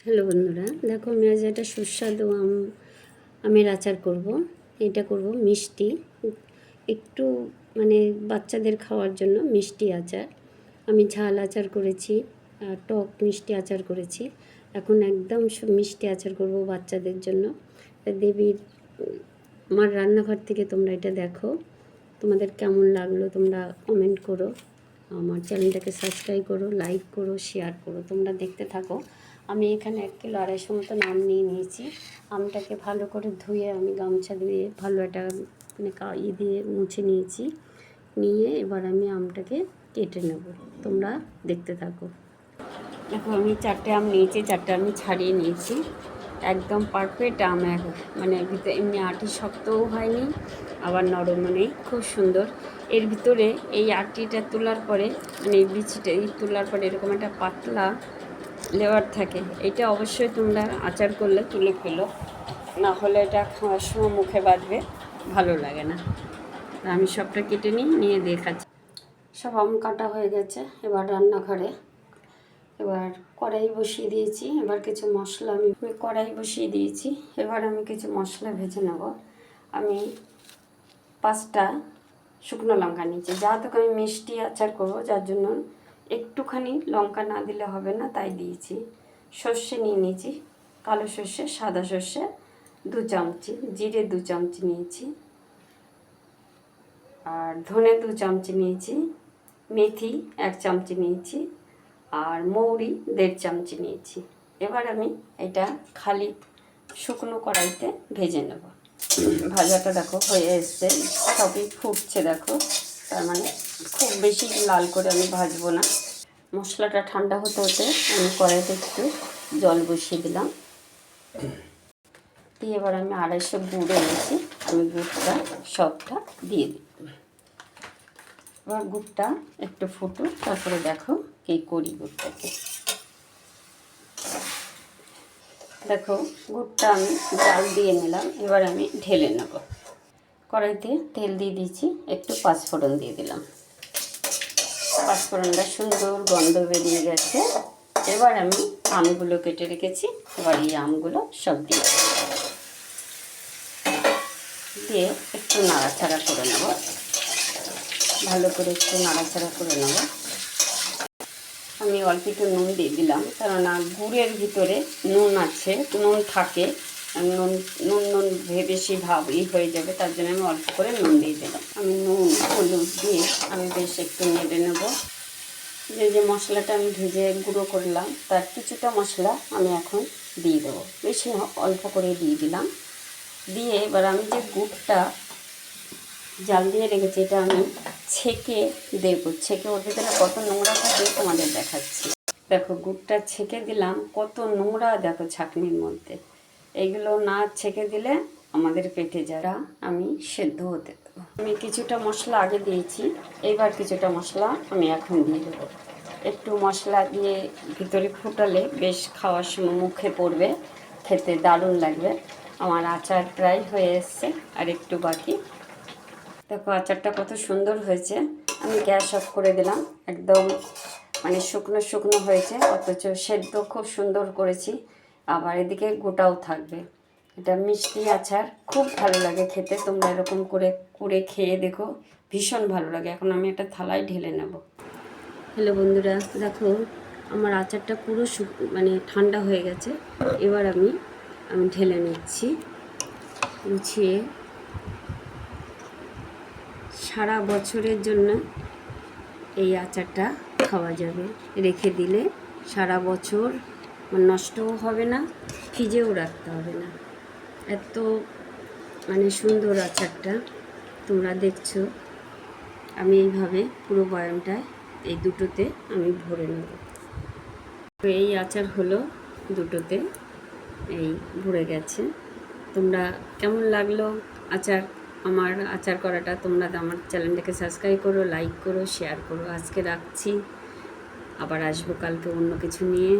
Hello বন্ধুরা, দেখো আমি আজ একটা সুস্বাদু আমের আচার করব। এটা করব মিষ্টি, একটু মানে বাচ্চাদের খাওয়ার জন্য মিষ্টি আচার। আমি ঝাল আচার করেছি, টক মিষ্টি আচার করেছি। এখন একদম মিষ্টি আচার করব বাচ্চাদের জন্য। দেবীর আমার রান্নাঘর থেকে তোমরা এটা দেখো, তোমাদের কেমন লাগলো তোমরা কমেন্ট করো, আমার চ্যানেলটাকে সাবস্ক্রাইব করো, লাইক করো, শেয়ার করো। তোমরা দেখতে থাকো। আমি এখানে 1 কিলো 250 মতন আম নিয়ে নিয়েছি। আমটাকে ভালো করে ধুয়ে আমি গামছা দিয়ে ভালো একটা মানে দিয়ে মুছে নিয়েছি। নিয়ে এবার আমি আমটাকে কেটে নেব। তোমরা দেখতে থাকো। দেখো আমি 4টে আম নিয়েছি, 4টে আমি ছাড়িয়ে নিয়েছি। একদম পারফেক্ট আম, মানে ভিতরে এমনি আটি শক্তও হয়নি, আবার নরমও নেই, খুব সুন্দর। এর ভিতরে এই আটিটা তোলার পরে মানে এই বিচিটা তোলার পরে এরকম একটা পাতলা লেয়ার থাকে। এটা অবশ্যই তোমরা আচার করলে তুলে ফেলো, না হলে এটা খাওয়ার সময় মুখে বাঁধবে, ভালো লাগে না। আমি সবটা কেটে নিয়ে দেখাচ্ছি। সব আম কাটা হয়ে গেছে। এবার রান্নাঘরে এবার কড়াই বসিয়ে দিয়েছি। এবার কিছু মশলা আমি কড়াই বসিয়ে দিয়েছি। এবার আমি কিছু মশলা ভেজে নেব। আমি 5টা শুকনো লঙ্কা নিয়েছি, যেহেতু আমি মিষ্টি আচার করবো, যার জন্য একটুখানি লঙ্কা না দিলে হবে না, তাই দিয়েছি। সর্ষে নিয়ে নিয়েছি, কালো সর্ষে, সাদা সর্ষে 2 চামচি, জিরে 2 চামচি নিয়েছি, আর ধনে 2 চামচি নিয়েছি, মেথি 1 চামচি নিয়েছি, আর মৌরি 1.5 চামচি নিয়েছি। এবার আমি এটা খালি শুকনো কড়াইতে ভেজে নেব। ভাজাটা দেখো হয়ে এসছে, সবই ফুটছে দেখো। তার মানে খুব বেশি লাল করে আমি ভাজবো না। মশলাটা ঠান্ডা হতে হতে আমি কড়াইতে একটু জল বসিয়ে দিলাম। দিয়ে এবার আমি 250 গুড় এনেছি, আমি গুড়টা সবটা দিয়ে দিই। এবার গুড়টা একটু ফুটুক, তারপরে দেখো কী করি গুড়টাকে। দেখো গুড়টা আমি জাল দিয়ে নিলাম। এবার আমি ঢেলে নেব। কড়াইতে তেল দিয়ে দিয়েছি, একটু পাঁচফোড়ন দিয়ে দিলাম। পাঁচফোড়নটা সুন্দর গন্ধ বেরিয়ে গেছে। এবার আমি আমগুলো কেটে রেখেছি, এবার এই আমগুলো সব দিয়ে একটু নাড়াচাড়া করে নেব। ভালো করে একটু নাড়াচাড়া করে নেব। আমি অল্প একটু নুন দিয়ে দিলাম, কেননা গুড়ের ভিতরে নুন আছে, নুন থাকে, নুন নুন নুন বেশি ভাব হয়ে যাবে, তার জন্য আমি অল্প করে নুন দিয়ে দিলাম। আমি নুন হলুদ দিয়ে আমি বেশ একটু নেড়ে নেব। যে মশলাটা আমি ভেজে গুঁড়ো করলাম, তার কিছুটা মশলা আমি এখন দিয়ে দেবো, বেশি না, অল্প করে দিয়ে দিলাম। দিয়ে এবার আমি যে গুড়টা জাল দিয়ে রেখেছি, এটা আমি ছেঁকে দেবো। ছেঁকে ওর ভিতরে কত নোংরা থাকে তোমাদের দেখাচ্ছি। দেখো গুড়টা ছেঁকে দিলাম, কত নোংরা দেখো ছাঁকনির মধ্যে। এইগুলো না ছেঁকে দিলে আমাদের পেটে যারা আমি সেদ্ধ হতে দেবো। আমি কিছুটা মশলা আগে দিয়েছি, এইবার কিছুটা মশলা আমি এখন দিয়ে দেবো। একটু মশলা দিয়ে ভিতরে ফুটালে বেশ খাওয়ার সময় মুখে পড়বে, খেতে দারুণ লাগবে। আমার আচার প্রায় হয়ে এসছে, আর একটু বাকি। দেখো আচারটা কত সুন্দর হয়েছে। আমি গ্যাস অফ করে দিলাম। একদম মানে শুকনো শুকনো হয়েছে, অথচ সেদ্ধ খুব সুন্দর করেছি। আবার এদিকে গোটাও থাকবে। এটা মিষ্টি আচার, খুব ভালো লাগে খেতে। তোমরা এরকম করে খেয়ে দেখো, ভীষণ ভালো লাগে। এখন আমি একটা থালায় ঢেলে নেব। হ্যালো বন্ধুরা, দেখো আমার আচারটা পুরো মানে ঠান্ডা হয়ে গেছে। এবার আমি ঢেলে নিচ্ছি গুছিয়ে। সারা বছরের জন্য এই আচারটা খাওয়া যাবে, রেখে দিলে সারা বছর নষ্টও হবে না, ফ্রিজেও রাখতে হবে না। এত মানে সুন্দর আচারটা। তোমরা দেখছো আমি এইভাবে পুরো বয়ামটায় এই দুটোতে আমি ভরে নেব। এই আচার হলো দুটোতে এই ভরে গেছে। তোমরা কেমন লাগলো আচার, আমার আচার করাটা? তোমরা আমার চ্যানেলটাকে সাবস্ক্রাইব করো, লাইক করো, শেয়ার করো। আজকে রাখছি, আবার আসবো কালকে অন্য কিছু নিয়ে।